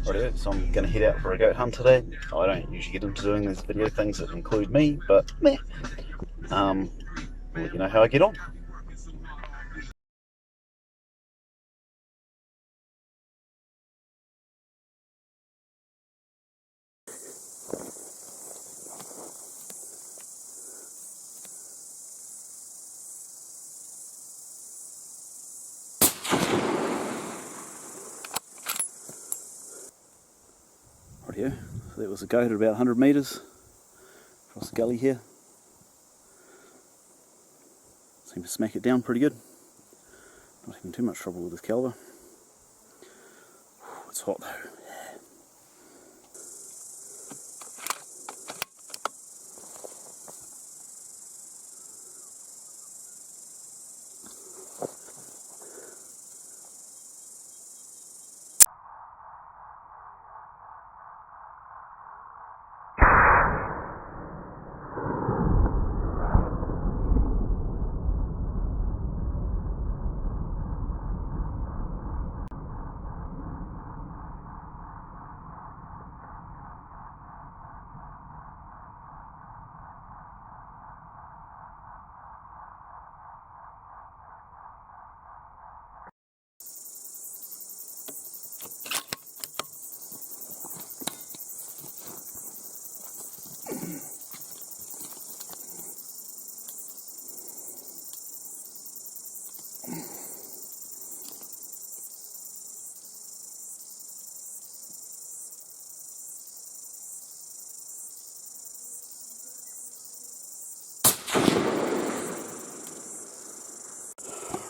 Rightio, so I'm going to head out for a goat hunt today. I don't usually get into doing these video things that include me, but meh. I'll let you know how I get on. Rightio, so that was a goat at about 100 metres across the gully here. Seemed to smack it down pretty good. Not having too much trouble with this calibre. It's hot though.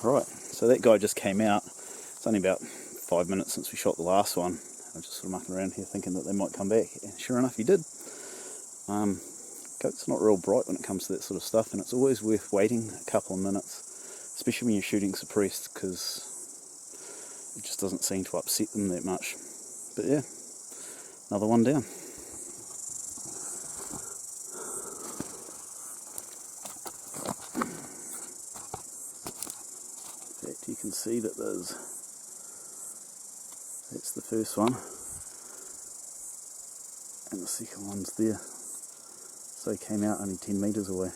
Right, so that guy just came out. It's only about 5 minutes since we shot the last one. I was just sort of mucking around here thinking that they might come back, and sure enough he did. Goat's not real bright when it comes to that sort of stuff, and it's always worth waiting a couple of minutes, especially when you're shooting suppressed, because it just doesn't seem to upset them that much. But yeah, another one down. You can see that that's the first one, and the second one's there. So he came out only 10 metres away.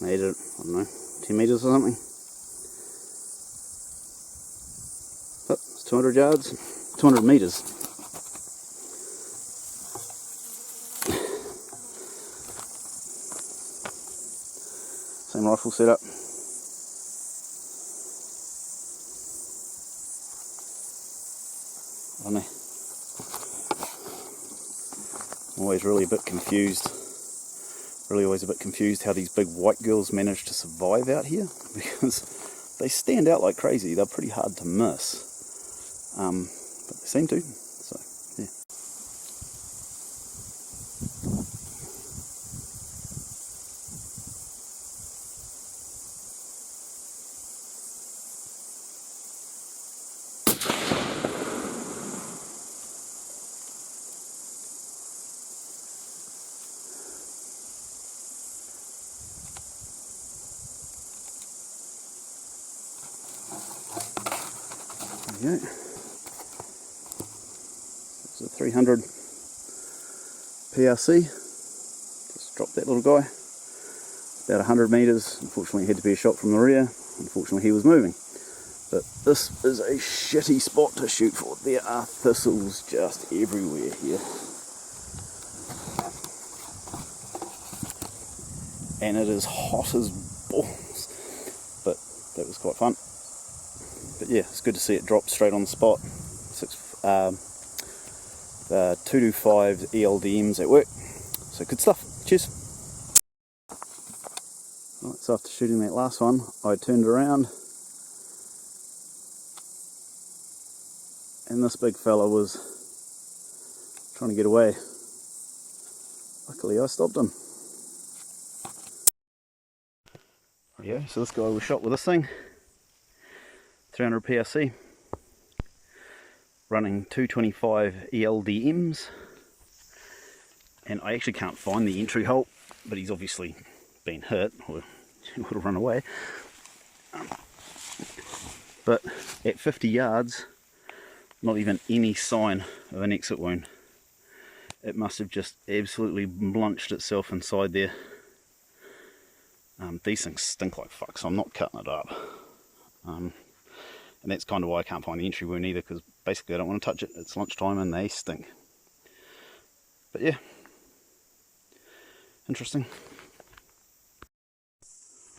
Made it, I don't know, 10 metres or something. But it's 200 yards, 200 metres. Same rifle setup. I don't know. I'm always really a bit confused. Always a bit confused how these big white girls manage to survive out here, because they stand out like crazy. They're pretty hard to miss, but they seem to, so yeah. There we go. It's a 300 PRC. Just dropped that little guy. About 100 metres. Unfortunately, he had to be a shot from the rear. Unfortunately, he was moving. But this is a shitty spot to shoot for. There are thistles just everywhere here. And it is hot as balls. But that was quite fun. But yeah, it's good to see it drop straight on the spot. 225 eld-ms at work. So good stuff. Cheers. Right, so after shooting that last one, I turned around and this big fella was trying to get away. Luckily I stopped him. Yeah, so this guy was shot with this thing, 300 PRC, running 225 eld-ms, and I actually can't find the entry hole, but he's obviously been hit or he would have run away. But at 50 yards, not even any sign of an exit wound. It must have just absolutely blunched itself inside there. These things stink like fuck, so I'm not cutting it up. And that's kind of why I can't find the entry wound either, because basically I don't want to touch it. It's lunchtime and they stink. But yeah, interesting.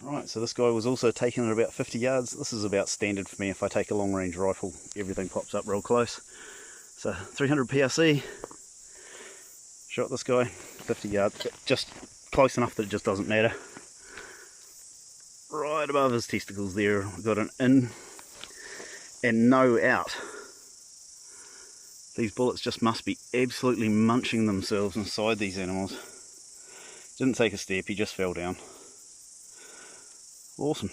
Right, so this guy was also taken at about 50 yards. This is about standard for me. If I take a long range rifle, everything pops up real close. So 300 PRC, shot this guy, 50 yards, just close enough that it just doesn't matter. Right above his testicles there, we've got an in and no out. These bullets just must be absolutely munching themselves inside these animals. Didn't take a step, he just fell down. Awesome.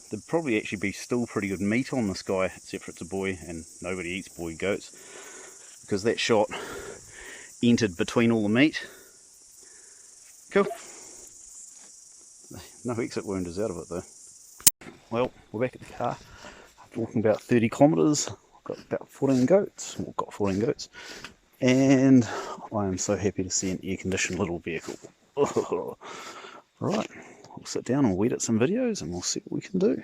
There'd probably actually be still pretty good meat on this guy, except for it's a boy and nobody eats boy goats, because that shot entered between all the meat. Cool. No exit wound is out of it though. Well, we're back at the car. After walking about 30 kilometres, I've got about 14 goats. Well, got 14 goats. And I am so happy to see an air-conditioned little vehicle. Right. We'll sit down and we'll edit some videos and we'll see what we can do.